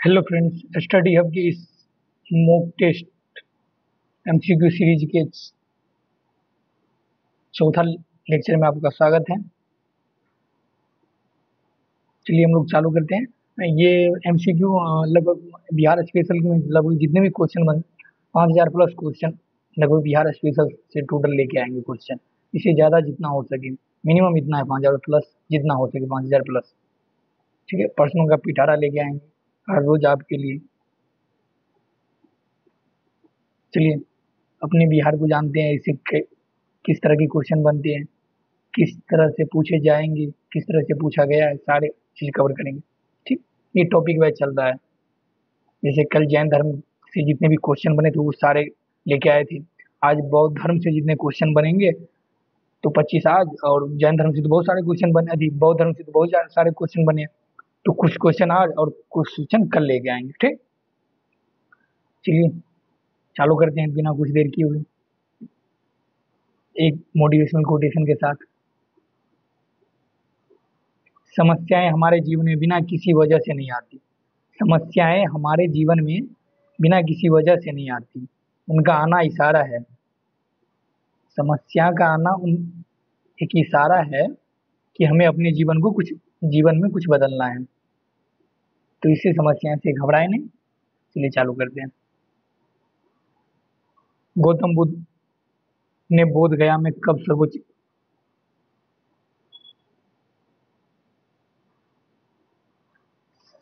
Hello friends, study hub की इस mock test MCQ series के चौथा लेक्चर में आपका स्वागत है। चलिए हम लोग चालू करते हैं। ये एमसीक्यू लगभग बिहार स्पेशल में लगभग जितने भी क्वेश्चन बन 5,000 प्लस क्वेश्चन लगभग बिहार स्पेशल से टोटल लेके आएंगे क्वेश्चन। इससे ज़्यादा जितना हो सके, मिनिमम इतना है 5,000 प्लस, जितना हो सके 5,000 प्लस। ठीक है, प्रश्नों का पिटारा लेके आएंगे हर रोज आपके लिए। चलिए अपने बिहार को जानते हैं, इससे किस तरह के क्वेश्चन बनते हैं, किस तरह से पूछे जाएंगे, किस तरह से पूछा गया है, सारे चीज कवर करेंगे। ठीक, ये टॉपिक वाइज चल रहा है। जैसे कल जैन धर्म से जितने भी क्वेश्चन बने थे वो सारे लेके आए थे। आज बौद्ध धर्म से जितने क्वेश्चन बनेंगे तो 25 आज, और जैन धर्म से तो बहुत सारे क्वेश्चन बने थे, बौद्ध धर्म से तो बहुत सारे क्वेश्चन बने। तो कुछ क्वेश्चन आज और कुछ क्वेश्चन कल लेके आएंगे। ठीक, चलिए चालू करते हैं बिना कुछ देर किए हुए एक मोटिवेशनल कोटेशन के साथ। समस्याएं हमारे जीवन में बिना किसी वजह से नहीं आती। समस्याएं हमारे जीवन में बिना किसी वजह से नहीं आती, उनका आना इशारा है। समस्या का आना उन एक इशारा है कि हमें अपने जीवन में कुछ बदलना है। तो इससे समस्याएं से घबराए नहीं। चलिए चालू करते हैं। गौतम बुद्ध ने बोध गया में कब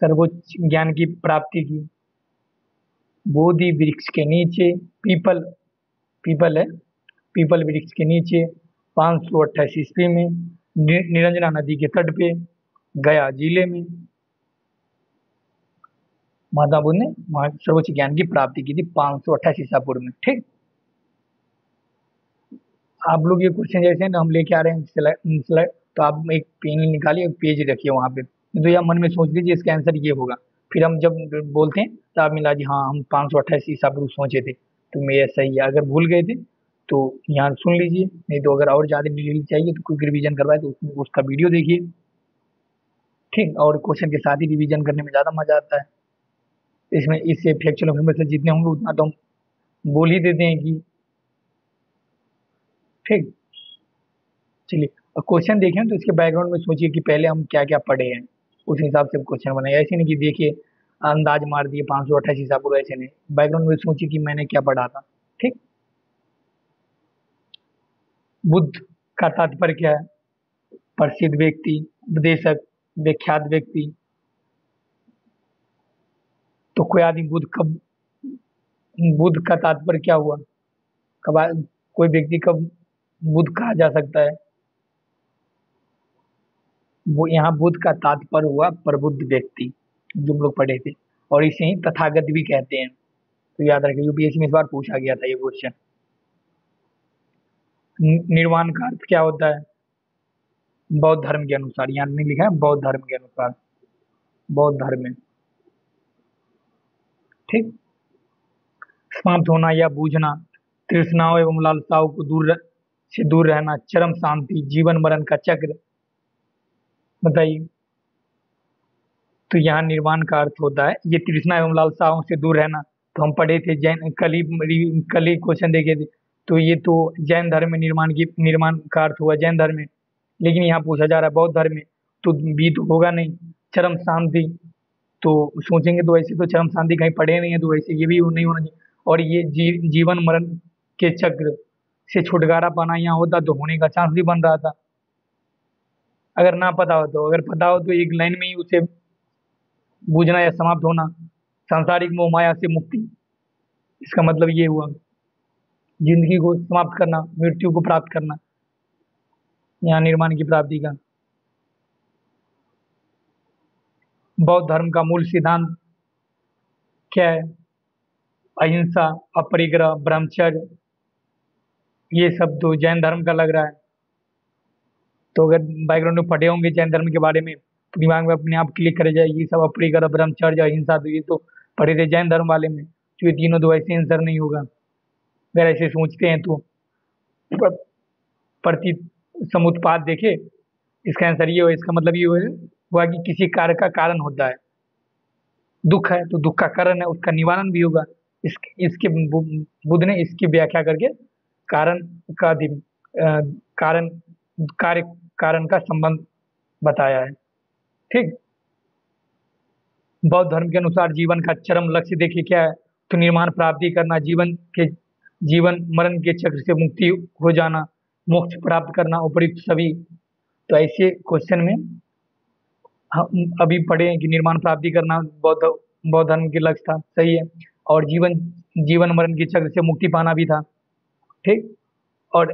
सर्वोच्च ज्ञान की प्राप्ति की? बोधि वृक्ष के नीचे, पीपल पीपल है, पीपल वृक्ष के नीचे 528 ईस्वी में, निरंजना नदी के तट पे, गया जिले में महात्मा बुद्ध ने सर्वोच्च ज्ञान की प्राप्ति की थी 528 ईसा पूर्व में। ठीक, आप लोग ये क्वेश्चन जैसे ना हम लेके आ रहे हैं स्लाइड, तो आप एक पेन निकालिए, पेज रखिए वहां पे, तो या मन में सोच लीजिए इसका आंसर ये होगा। फिर हम जब बोलते हैं तो आप मिला जी हाँ हम 528 ईसा पूर्व सोचे थे, तो मेरा सही है। अगर भूल गए थे तो यहाँ सुन लीजिए, नहीं तो अगर और ज्यादा डिटेल चाहिए तो क्विक रिवीजन करवाए तो उसका वीडियो देखिए। ठीक, और क्वेश्चन के साथ ही रिवीजन करने में ज्यादा मजा आता है। इसमें इससे फैक्चुअल इन्फॉर्मेशन जितने होंगे उतना तो हम बोल ही देते हैं कि। ठीक, चलिए क्वेश्चन देखें तो इसके बैकग्राउंड में सोचिए कि पहले हम क्या क्या पढ़े हैं, उस हिसाब से क्वेश्चन बनाए। ऐसे नहीं कि देखिए अंदाज मार दिए 528 हिसाब को, ऐसे नहीं। बैकग्राउंड में सोचिए कि मैंने क्या पढ़ा था। ठीक, बुद्ध का तात्पर्य क्या है? प्रसिद्ध व्यक्ति, उपदेशक, विख्यात व्यक्ति। तो कोई आदमी बुद्ध का तात्पर्य क्या हुआ? कोई व्यक्ति कब बुद्ध कहा जा सकता है? वो यहाँ बुद्ध का तात्पर्य हुआ प्रबुद्ध व्यक्ति, जो हम लोग पढ़े थे। और इसे ही तथागत भी कहते हैं। तो याद रखिए, यूपीएससी में इस बार पूछा गया था ये क्वेश्चन। निर्वाण का अर्थ क्या होता है? बौद्ध धर्म के अनुसार, यहाँ नहीं लिखा है, बौद्ध धर्म के अनुसार, बौद्ध धर्म में। ठीक, समाप्त होना या बूझना, तृष्णाओं एवं लालसाओं को से दूर रहना, चरम शांति, जीवन मरण का चक्र। बताइए। तो यहाँ निर्वाण का अर्थ होता है ये तृष्णा एवं लालसाओं से दूर रहना। तो हम पढ़े थे जैन, कल ही क्वेश्चन देखे थे। तो ये तो जैन धर्म में निर्माण का अर्थ हुआ जैन धर्म में। लेकिन यहाँ पूछा जा रहा है बौद्ध धर्म में, तो बी तो होगा नहीं। चरम शांति, तो सोचेंगे तो ऐसे तो चरम शांति कहीं पढ़े नहीं है, तो वैसे ये भी नहीं होना चाहिए। और ये जीवन मरण के चक्र से छुटकारा पाना यहाँ होता तो होने का चांस भी बन रहा था। अगर ना पता हो तो, अगर पता हो तो एक लाइन में ही उसे बूझना या समाप्त होना, सांसारिक मोह माया से मुक्ति। इसका मतलब ये हुआ जिंदगी को समाप्त करना, मृत्यु को प्राप्त करना, यहाँ निर्माण की प्राप्ति का। बौद्ध धर्म का मूल सिद्धांत क्या है? अहिंसा, अपरिग्रह, ब्रह्मचर्य। ये सब तो जैन धर्म का लग रहा है। तो अगर बैकग्राउंड में पढ़े होंगे जैन धर्म के बारे में तो दिमाग में अपने आप क्लिक करे जाए, ये सब अपरिग्रह, ब्रह्मचर्य, अहिंसा, तो ये तो पढ़े थे जैन धर्म वाले में। तो ये तीनों तो ऐसे आंसर नहीं होगा अगर ऐसे सोचते हैं तो। प- प्रति समुत्पाद देखे, इसका आंसर ये हो, इसका मतलब ये हुआ कि किसी कार्य का कारण होता है। दुख है तो दुख का कारण है, उसका निवारण भी होगा। इसके बुद्ध ने इसकी व्याख्या करके कारण का कारण कार्य कारण का संबंध बताया है। ठीक। बौद्ध धर्म के अनुसार जीवन का चरम लक्ष्य देखिए क्या है, तो निर्माण प्राप्ति करना, जीवन मरण के चक्र से मुक्ति हो जाना, मोक्ष प्राप्त करना, उपयुक्त सभी। तो ऐसे क्वेश्चन में हम अभी पढ़े हैं कि निर्माण प्राप्ति करना बौद्ध धर्म के लक्ष्य था, सही है। और जीवन मरण के चक्र से मुक्ति पाना भी था। ठीक। और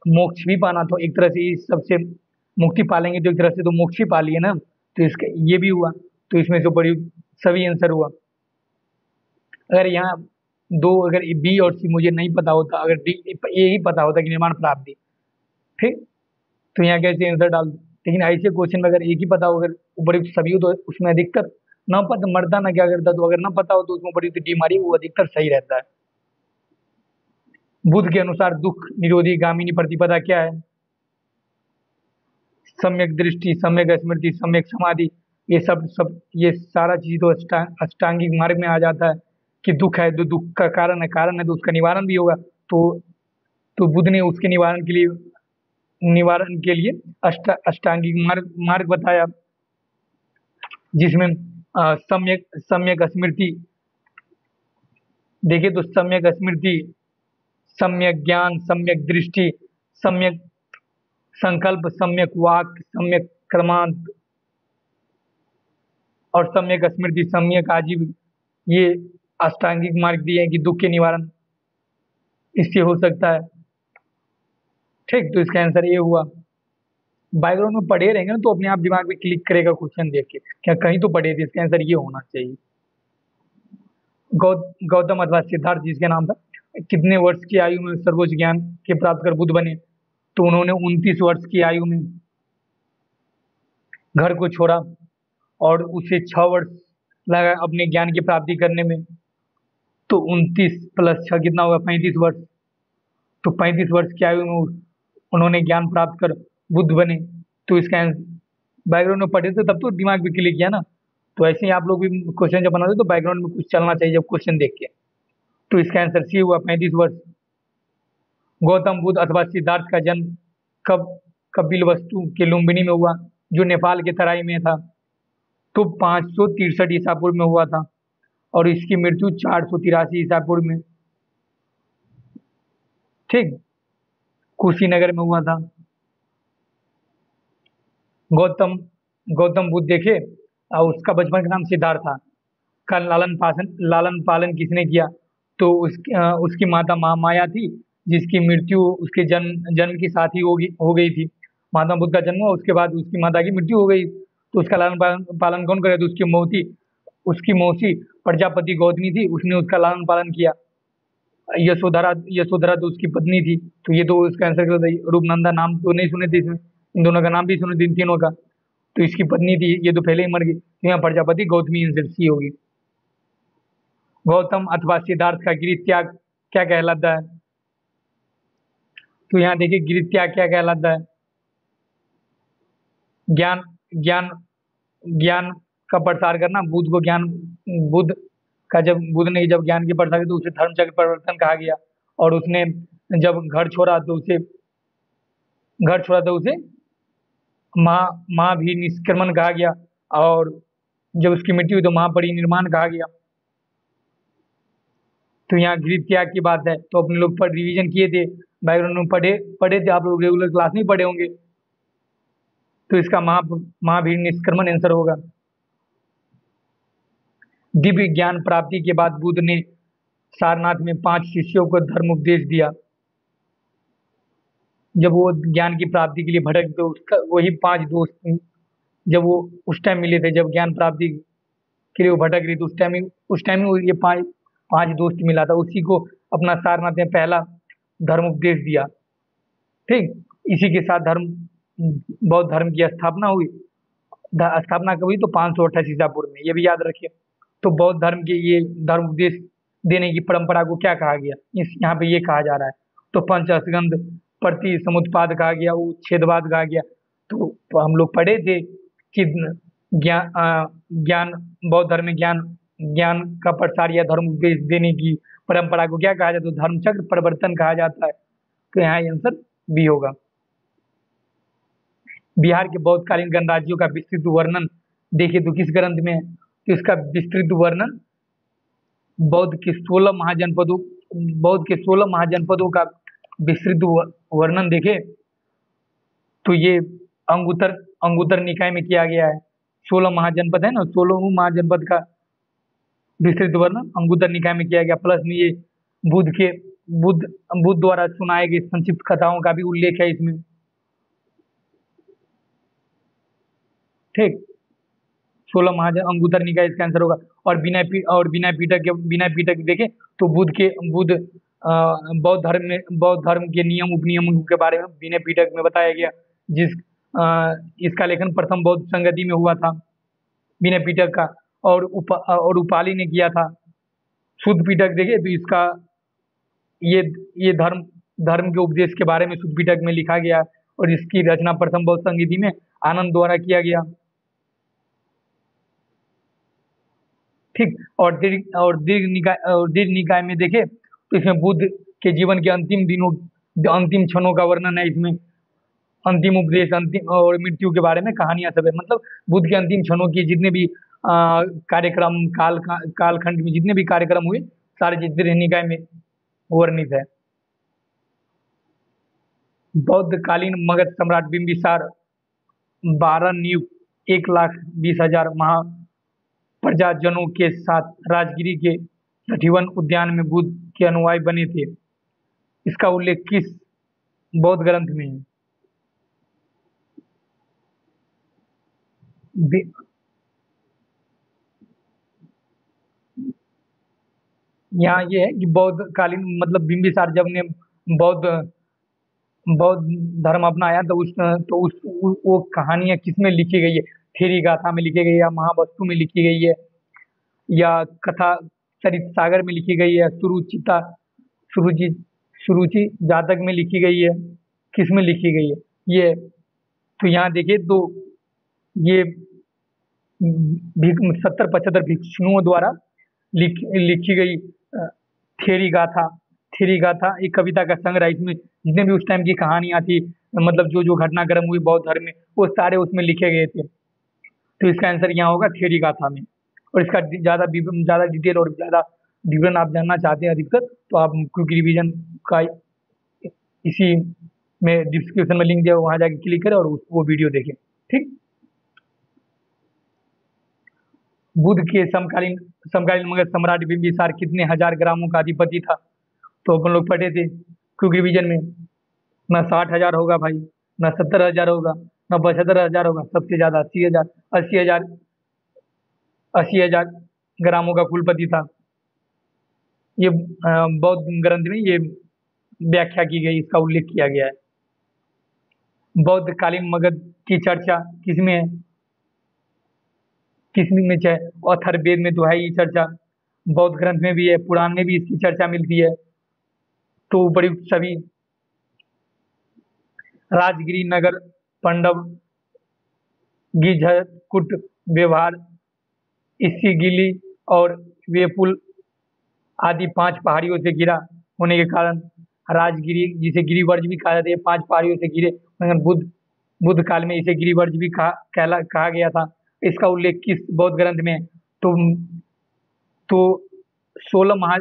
मोक्ष भी पाना, तो एक तरह से इस सबसे मुक्ति पालेंगे तो एक तरह से तो मोक्ष ही पा लिए ना, तो इसका ये भी हुआ। तो इसमें से बड़ी सभी आंसर हुआ। अगर यहाँ दो, अगर बी और सी मुझे नहीं पता होता, अगर डी ए ही पता होता कि निर्माण प्राप्ति, ठीक, तो यहाँ कैसे आंसर डाल दो। लेकिन ऐसे क्वेश्चन में अगर एक ही पता हो, अगर उपयुक्त सभी हो, तो उसमें अधिकतर ना पता मरता ना क्या करता, तो अगर ना पता हो तो उसमें उपयुक्त डी मारी, वो अधिकतर सही रहता है। बुद्ध के अनुसार दुख निरोधी गामिनी प्रतिपदा क्या है? सम्यक दृष्टि, सम्यक स्मृति, सम्यक समाधि। ये सारा चीज तो अष्टांगिक मार्ग में आ जाता है कि दुख है तो दुख का कारण है तो उसका निवारण भी होगा। तो बुद्ध ने उसके निवारण के लिए अष्टांगिक मार्ग बताया, जिसमें सम्यक सम्यक स्मृति देखिए, तो सम्यक स्मृति, सम्यक ज्ञान, सम्यक दृष्टि, सम्यक संकल्प, सम्यक वाक, सम्यक कर्मांत और सम्यक स्मृति, सम्यक आजीव, ये अष्टांगिक मार्ग दिए हैं कि दुख के निवारण इससे हो सकता है। ठीक। तो इसका आंसर ये हुआ। बैकग्राउंड में पढ़े रहेंगे ना तो अपने आप दिमाग में क्लिक करेगा क्वेश्चन देख के, क्या कहीं तो पढ़े थे, इसका आंसर ये होना चाहिए। गौतम अथवा सिद्धार्थ जिसके नाम था, कितने वर्ष की आयु में सर्वोच्च ज्ञान के प्राप्त कर बुद्ध बने? तो उन्होंने 29 वर्ष की आयु में घर को छोड़ा और उसे 6 वर्ष लगा अपने ज्ञान की प्राप्ति करने में। तो 29 + 6 कितना होगा? 35 वर्ष। तो 35 वर्ष की आयु में उन्होंने ज्ञान प्राप्त कर बुद्ध बने। तो इसका बैकग्राउंड में पढ़े थे तब तो दिमाग भी क्लिक किया ना। तो ऐसे ही आप लोग भी क्वेश्चन जब बनाते तो बैकग्राउंड में कुछ चलना चाहिए जब क्वेश्चन देख के। तो इसका आंसर सी हुआ, 35 वर्ष। गौतम बुद्ध अथवा सिद्धार्थ का जन्म कब कपिलवस्तु के लुम्बिनी में हुआ, जो नेपाल के तराई में था? तो 563 ईसा पूर्व में हुआ था और इसकी मृत्यु 483 ईसा पूर्व में, ठीक, कुशीनगर में हुआ था। गौतम बुद्ध देखे, उसका बचपन का नाम सिद्धार्थ था। का लालन पालन किसने किया? तो उसकी माता महामाया थी, जिसकी मृत्यु उसके जन्म के साथ ही हो गई थी। महात्मा बुद्ध का जन्म हुआ, उसके बाद उसकी माता की मृत्यु हो गई। तो उसका लालन पालन कौन करे? तो उसकी मौसी प्रजापति गौतमी थी, उसने उसका लालन पालन किया। यशोधरा तो उसकी पत्नी थी। तो ये तो इसका आंसर गलत है। रूपनंदा नाम तो नहीं सुने थे इसमें, इन दोनों का नाम भी सुने थे, इन तीनों का। तो इसकी पत्नी थी, ये तो पहले ही मर गई। तो यहाँ प्रजापति गौतमी आंसर सी होगी। गौतम अथवा सिद्धार्थ का गृह त्याग क्या कहलाता है? तो यहाँ देखिए गृह त्याग क्या कहलाता है? ज्ञान ज्ञान ज्ञान का प्रसार करना। बुद्ध ने जब ज्ञान के प्रसार किया तो उसे धर्म चक्र परिवर्तन कहा गया। और उसने जब घर छोड़ा तो उसे महाभिनिष्क्रमण कहा गया। और जब उसकी मृत्यु हुई तो महापरिनिर्वाण कहा गया। तो यहाँ गृह त्याग की बात है। तो अपने लोग पर रिवीजन किए थे, बैकग्राउंड में पढ़े थे आप लोग, रेगुलर क्लास नहीं पढ़े होंगे। तो इसका महाभिनिष्क्रमण आंसर होगा। दिव्य ज्ञान प्राप्ति के बाद बुद्ध ने सारनाथ में 5 शिष्यों को धर्म उपदेश दिया। जब वो ज्ञान की प्राप्ति के लिए भटक, तो उसका वही 5 दोस्त जब वो उस टाइम मिले थे, जब ज्ञान प्राप्ति के लिए वो भटक रही, तो उस टाइम ये 5 दोस्त मिला था, उसी को अपना सारनाथ में पहला धर्म उपदेश दिया। ठीक। इसी के साथ बौद्ध धर्म की स्थापना हुई। स्थापना कब हुई? तो 528 ईसा पूर्व में, ये भी याद रखिए। तो बौद्ध धर्म के ये धर्म उपदेश देने की परंपरा को क्या कहा गया? यहाँ पे ये कहा जा रहा है। तो पंचस्कंध प्रति समुत्पाद कहा गया, उच्छेदवाद कहा गया। तो हम लोग पढ़े थे कि ज्ञान, बौद्ध धर्म में ज्ञान ज्ञान का प्रसार या धर्म उपदेश देने की परंपरा को क्या कहा जाता है? तो धर्मचक्र प्रवर्तन कहा जाता है। तो यहाँ आंसर बी होगा। बिहार के बौद्धकालीन गणराज्यों का विस्तृत वर्णन देखिए तो किस ग्रंथ में है? तो इसका विस्तृत वर्णन बौद्ध के 16 महाजनपदों बौद्ध के 16 महाजनपदों का विस्तृत वर्णन देखे तो ये अंगुत्तर अंगुत्तर निकाय में किया गया है। 16 महाजनपद है ना, 16 महाजनपद का विस्तृत वर्णन अंगुत्तर निकाय में किया गया। प्लस में ये बुद्ध के बुद्ध बुद्ध द्वारा सुनाए गए संक्षिप्त कथाओं का भी उल्लेख है इसमें। ठीक, 16 महाजन अंगुत्तर निकाय इसका आंसर होगा। और बिना पीटक देखें तो बुद्ध बौद्ध धर्म के नियम उपनियमों के बारे में विनय पीटक में बताया गया, इसका लेखन प्रथम बौद्ध संगति में हुआ था विनय पीटक का, और उपाली ने किया था। शुद्ध पीटक देखे तो इसका ये धर्म के उपदेश के बारे में शुद्ध पीटक में लिखा गया, और इसकी रचना प्रथम बौद्ध संगति में आनंद द्वारा किया गया। ठीक, और दीर्घ निकाय में देखे तो इसमें बुद्ध के जीवन के अंतिम क्षणों का वर्णन है। इसमें अंतिम उपदेश, अंतिम और मृत्यु के बारे में कहानियां सब है। मतलब बुद्ध के अंतिम क्षणों की जितने भी कार्यक्रम कालखंड में जितने भी कार्यक्रम हुए सारे चीज दीर्घ निकाय में वर्णित है। बौद्धकालीन मगध सम्राट बिंबिसार 12 नियुक्त 1,20,000 प्रजाजनों के साथ राजगिरी के नठीवन उद्यान में बुद्ध के अनुयायी बने थे। इसका उल्लेख किस बौद्ध ग्रंथ में है? यहाँ ये है कि बौद्धकालीन मतलब बिंबिसार जब ने बौद्ध बौद्ध धर्म अपनाया तो वो कहानियां किस में लिखी गई है? थेरी गाथा में लिखी गई है, या महावस्तु में लिखी गई है, या कथा चरित सागर में लिखी गई है, सुरुचि जातक में लिखी गई है, किस में लिखी गई है ये? तो यहाँ देखिए तो ये 70-75 भिक्षुओं द्वारा लिखी गई थेरी गाथा एक कविता का संग्रह। इसमें जितने भी उस टाइम की कहानियां थी, मतलब जो घटनाक्रम हुई बौद्ध धर्म में, वो सारे उसमें लिखे गए थे। तो इसका आंसर यहाँ होगा थेरी गाथा में। और इसका ज़्यादा डिटेल और ज़्यादा विवरण आप जानना चाहते हैं अधिकतर, तो आप क्विक रिवीजन का इसी में डिस्क्रिप्शन में लिंक दिया, वहाँ जाके क्लिक करें और वो वीडियो देखें। ठीक, बुद्ध के समकालीन मगध सम्राट बिंबिसार कितने हजार ग्रामों का अधिपति था? तो अपन लोग पढ़े थे क्विक रिवीजन में। ना 60,000 होगा भाई, ना 70,000 होगा, ना 75,000 होगा, सबसे ज्यादा 80,000 ग्रामों का कुलपति था। ये बौद्ध ग्रंथ में ये व्याख्या की गई, इसका उल्लेख किया गया है। बौद्धकालीन मगध की चर्चा किसमें है? किसमें है? अथर्ववेद में तो है ये चर्चा, बौद्ध ग्रंथ में भी है, पुराण में भी इसकी चर्चा मिलती है। तो उपयुक्त सभी राजगिरी, नगर, पंडव, गिझकुट, व्यवहार, इस्सिगिली और वेपुल आदि 5 पहाड़ियों से घिरा होने के कारण राजगिरी, जिसे गिरिवर्ज भी कहा जाता है, 5 पहाड़ियों से घिरे, मगर बुद्ध काल में इसे गिरिवर्ज भी कहा गया था। इसका उल्लेख किस बौद्ध ग्रंथ में है? तो 16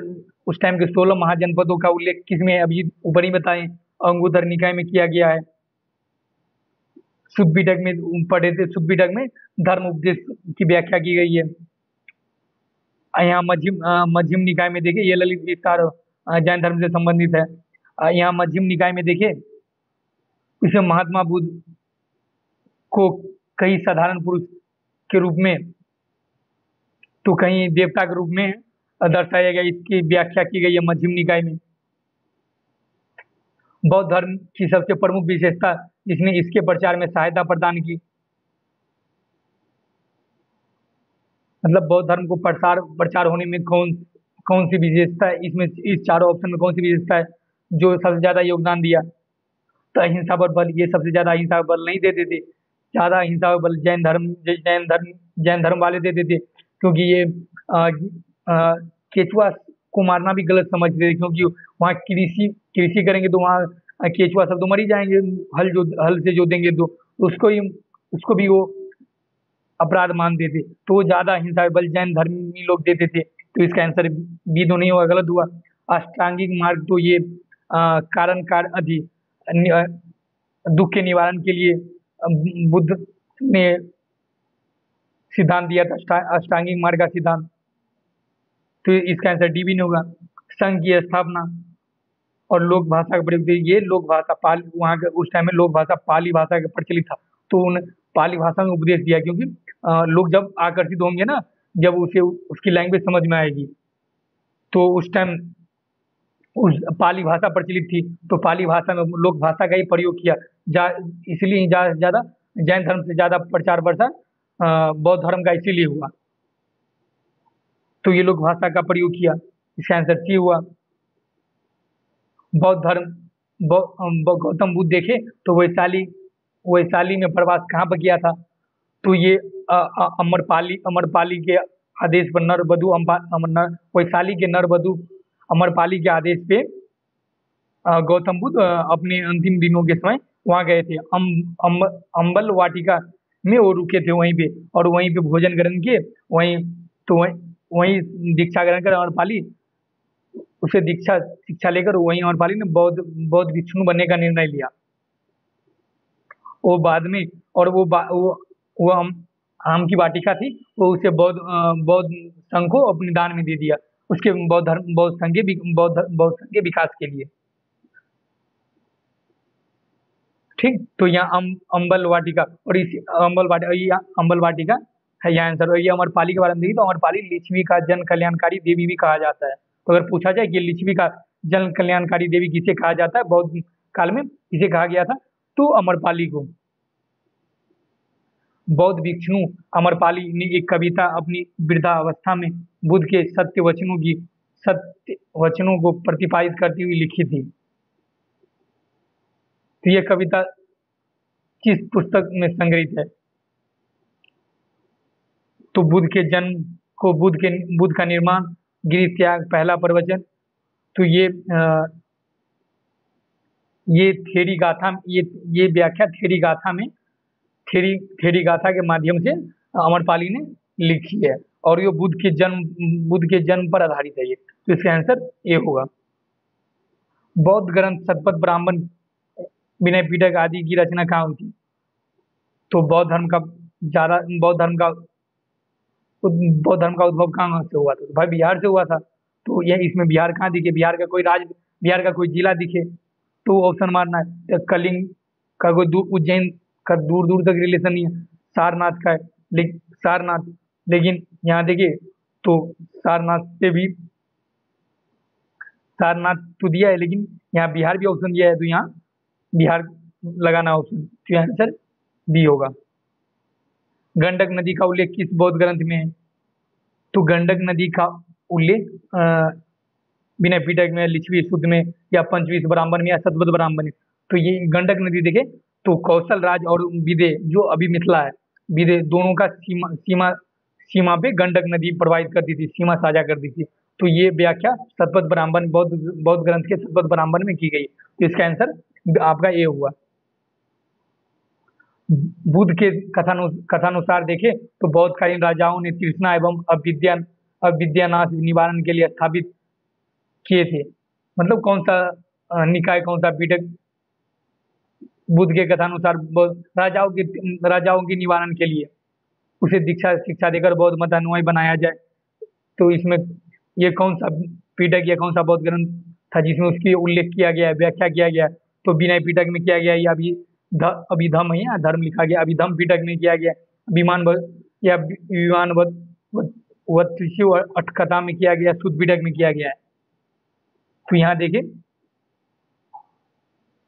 उस टाइम के 16 महाजनपदों का उल्लेख किसमें है? अभी ऊपर ही बताएं, अंगुत्तर निकाय में किया गया है। शुद्ध पिटक में पढ़े थे, शुद्ध पिटक में धर्म उपदेश की व्याख्या की गई है। यहाँ मध्यम निकाय में देखे, ये ललित विस्तार जैन धर्म से संबंधित है। यहाँ मध्यम निकाय में देखे, इसमें महात्मा बुद्ध को कहीं साधारण पुरुष के रूप में तो कहीं देवता के रूप में दर्शाया गया, इसकी व्याख्या की गई है मध्यम निकाय में। बौद्ध धर्म की सबसे प्रमुख विशेषता जिसने इसके प्रचार में सहायता प्रदान की, मतलब बौद्ध धर्म को प्रचार होने में कौन सी विशेषता है? इसमें इस चारों ऑप्शन में कौन सी विशेषता है जो सबसे ज्यादा योगदान दिया? तो अहिंसा पर बल, ये सबसे ज्यादा अहिंसा पर बल नहीं देते थे, ज़्यादा हिंसा और बल जैन धर्म वाले देते थे, क्योंकि ये केचुआ को मारना भी गलत समझते थे, क्योंकि वहाँ कृषि कृषि करेंगे तो वहाँ केचुआ सब तो मर ही जाएंगे, हल से जोतेंगे तो उसको भी वो अपराध मानते थे, तो वो ज्यादा हिंसा बल जैन धर्मी लोग देते थे। तो इसका आंसर बी तो नहीं हुआ, गलत हुआ। अष्टांगिक मार्ग तो ये कारण कार अधि दुख के निवारण के लिए बुद्ध ने सिद्धांत दिया था, अष्टांगिक मार्ग का सिद्धांत। तो इसका आंसर डी भी नहीं होगा। संघ की स्थापना और लोक भाषा का प्रयोग, ये लोक भाषा वहाँ के उस टाइम में लोक भाषा पाली भाषा का प्रचलित था, तो उन पाली भाषा में उपदेश दिया, क्योंकि लोग जब आकर्षित होंगे ना, जब उसे उसकी लैंग्वेज समझ में आएगी, तो उस टाइम उस पाली भाषा प्रचलित थी, तो पाली भाषा में लोक भाषा का ही प्रयोग किया इसलिए ज़्यादा से ज़्यादा जैन धर्म से ज़्यादा प्रचार प्रसार बौद्ध धर्म का इसीलिए हुआ, तो ये लोक भाषा का प्रयोग किया। इसका आंसर सी हुआ। बौद्ध धर्म गौतम बुद्ध देखे तो वैशाली में प्रवास कहाँ पर किया था, तो ये अमरपाली के आदेश पर नर वधु वैशाली के नर वधु अमरपाली के आदेश पे गौतम बुद्ध अपने अंतिम दिनों के समय वहाँ गए थे। अम्बल वाटिका में वो रुके थे वहीं पे, और वहीं पे भोजन ग्रहण किए, वहीं दीक्षा ग्रहण कर अमरपाली उसे शिक्षा लेकर वहीं अमरपाली ने बौद्ध भिक्षु बनने का निर्णय लिया। वो बाद में, और वो आम की वाटिका थी, वो उसे बौद्ध संघ को अपने दान में दे दिया, उसके बौद्ध संघ के विकास के लिए। ठीक, तो यहाँ अम्बल वाटिका, और इस अम्बल वाटिका है यहाँ आंसर। और ये अमरपाली के बारे में देखिए, तो अमरपाली लिच्छवी का जन कल्याणकारी देवी भी कहा जाता है। तो अगर पूछा जाए कि लिच्छवी का जन कल्याणकारी देवी किसे कहा जाता है बौद्ध काल में, किसे कहा गया था, तो अमरपाली को। बौद्ध भिक्षु अमरपाली ने एक कविता अपनी वृद्धावस्था में बुद्ध के सत्य वचनों को प्रतिपादित करती हुई लिखी थी। तो ये कविता किस पुस्तक में संग्रहित है, तो बुद्ध के जन्म को बुद्ध का निर्माण, गिरि त्याग, पहला प्रवचन। तो ये थेरी गाथा, ये व्याख्या थेरी गाथा के माध्यम से अमरपाली ने लिखी है, और ये बुद्ध के जन्म पर आधारित है ये, तो इसका आंसर ए होगा। बौद्ध ग्रंथ शतपथ ब्राह्मण, विनय पिटक आदि की रचना कहाँ हुई थी, तो बौद्ध धर्म का उद्भव कहाँ से हुआ था, तो भाई बिहार से हुआ था। तो यह इसमें बिहार कहाँ दिखे, बिहार का कोई जिला दिखे तो ऑप्शन मारना है। तो कलिंग का कोई उज्जैन का दूर तक रिलेशन नहीं है, सारनाथ का है, लेकिन यहाँ देखिए तो सारनाथ तो दिया है, लेकिन यहाँ बिहार भी ऑप्शन दिया है, तो यहाँ बिहार लगाना ऑप्शन, तो आंसर बी होगा। गंडक नदी का उल्लेख किस बौद्ध ग्रंथ में है, तो गंडक नदी का उल्लेख विनय पिटक में, लिच्छवी सूत्र में, या पंचविंश ब्राह्मण में, या शतपथ ब्राह्मण में। तो ये गंडक नदी देखे तो कौशल राज और विदेह, जो अभी मिथिला है, विदेह दोनों का सीमा पे गंडक नदी प्रवाहित करती थी, सीमा साझा करती थी। तो ये व्याख्या शतपथ ब्राह्मण बौद्ध ग्रंथ के शतपथ ब्राह्मण में की गई। तो इसका आंसर आपका ए हुआ। बुद्ध के कथानुसार देखे तो बौद्धकालीन राजाओं ने तृष्णा एवं अविद्यानाश निवारण के लिए स्थापित किए थे। मतलब कौन सा निकाय, कौन सा पीठक बुद्ध के कथानुसार राजाओं के निवारण के लिए उसे शिक्षा देकर बौद्ध मत अनुयायी बनाया जाए। तो इसमें ये कौन सा पीठक या कौन सा बौद्ध ग्रंथ था जिसमें उसकी उल्लेख किया गया है, व्याख्या किया गया है, तो विनय पिटक में किया गया, या अभिधम है, या धर्म लिखा गया, अभिधम पिटक में किया गया, विमान अटकथा में किया गया, सुद पिटक में किया गया है। तो यहाँ देखें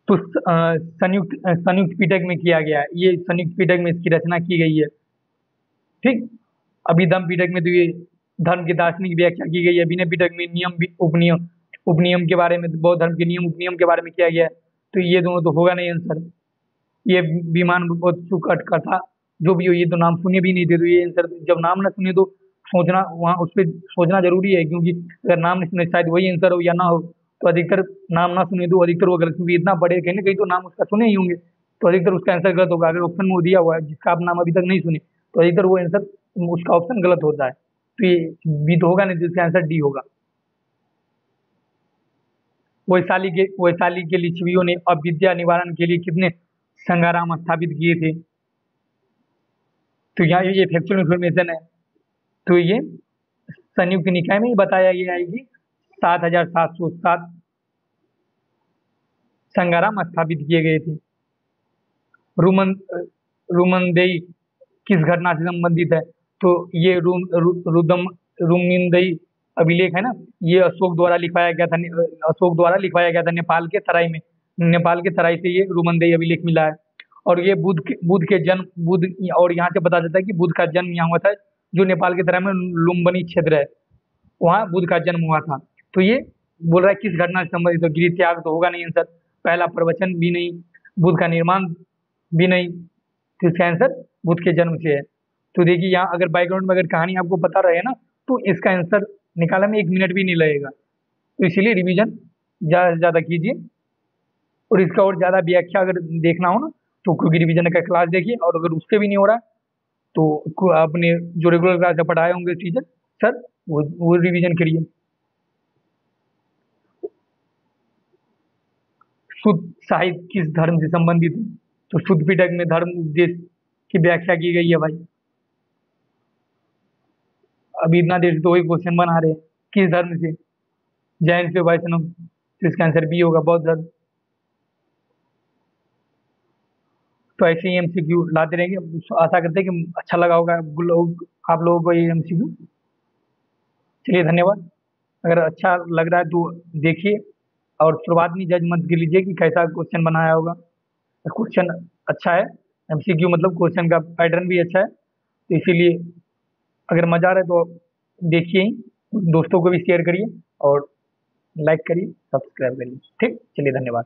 तो संयुक्त पिटक में किया गया है, ये संयुक्त पिटक में इसकी रचना की गई है। ठीक, अभिधम पिटक में तो ये धर्म की दार्शनिक व्याख्या की गई है, विनय पिटक में नियम उपनियम के बारे में, बौद्ध धर्म के नियम उपनियम के बारे में किया गया है। तो ये दोनों तो होगा नहीं आंसर। ये विमान बहुत सुकट का था। जो भी हो, ये तो नाम सुने भी नहीं थे, तो ये आंसर जब नाम ना सुने तो सोचना, वहाँ उस पर सोचना जरूरी है, क्योंकि अगर नाम नहीं सुने शायद वही आंसर हो या ना हो। तो अधिकतर नाम ना सुने तो अधिकतर वो गलत, क्योंकि इतना बड़े कहीं ना कहीं तो नाम उसका सुने ही होंगे, तो अधिकतर उसका आंसर गलत होगा। अगर ऑप्शन में वो दिया हुआ है जिसका आप नाम अभी तक नहीं सुने, तो अधिकतर वो आंसर, उसका ऑप्शन गलत होता है। तो ये बी तो होगा नहीं, तो इसका आंसर डी होगा। वैशाली के लिच्छवियों ने अविद्या निवारण के लिए कितने संघाराम स्थापित किए थे? तो यहाँ ये फैक्चुअल इन्फॉर्मेशन है। तो ये संयुक्त निकाय में ही बताया गया है कि 7,707 संघाराम स्थापित किए गए थे। रुमन रुमनदेई किस घटना से संबंधित है? तो ये रुमिनदेई अभिलेख है ना, ये अशोक द्वारा लिखवाया गया था नेपाल के तराई में। नेपाल के तराई से ये रुमनदेई अभिलेख मिला है। और ये बुद्ध के जन्म, और यहाँ से पता चलता है कि बुद्ध का जन्म यहाँ हुआ था, जो नेपाल के तराई में लुम्बिनी क्षेत्र है, वहाँ बुद्ध का जन्म हुआ था। तो ये बोल रहा है किस घटना से संबंधित, तो गृह त्याग तो होगा नहीं आंसर, पहला प्रवचन भी नहीं, बुद्ध का निर्माण भी नहीं, तो इसका आंसर बुद्ध के जन्म से है। तो देखिए यहाँ अगर बैकग्राउंड में अगर कहानी आपको पता रहे ना, तो इसका आंसर निकालने में 1 मिनट भी नहीं लगेगा। तो इसीलिए रिवीजन ज़्यादा से ज़्यादा कीजिए, और इसका और ज़्यादा व्याख्या अगर देखना हो ना, तो क्योंकि रिवीजन का क्लास देखिए, और अगर उससे भी नहीं हो रहा तो आपने जो रेगुलर क्लास में पढ़ाए होंगे टीचर सर, वो रिवीजन करिए। शुद्ध साहित्य किस धर्म से संबंधित है? तो शुद्ध पिटक में धर्म उपदेश की व्याख्या की गई है भाई। अभी इतना देर से तो वही क्वेश्चन बना रहे हैं, किस धर्म से? जैन से, वैष्णव। तो इसका आंसर बी होगा, बौद्ध धर्म। तो ऐसे ही एमसीक्यू लाते रहेंगे। आशा करते हैं कि अच्छा लगा होगा आप लोगों को ये एमसीक्यू। चलिए धन्यवाद। अगर अच्छा लग रहा है तो देखिए, और शुरुआत में जज मत कर लीजिए कि कैसा क्वेश्चन बनाया होगा। क्वेश्चन अच्छा है, एमसीक्यू मतलब क्वेश्चन का पैटर्न भी अच्छा है, तो इसीलिए अगर मजा आ रहा है तो देखिए ही, दोस्तों को भी शेयर करिए और लाइक करिए, सब्सक्राइब करिए। ठीक, चलिए धन्यवाद।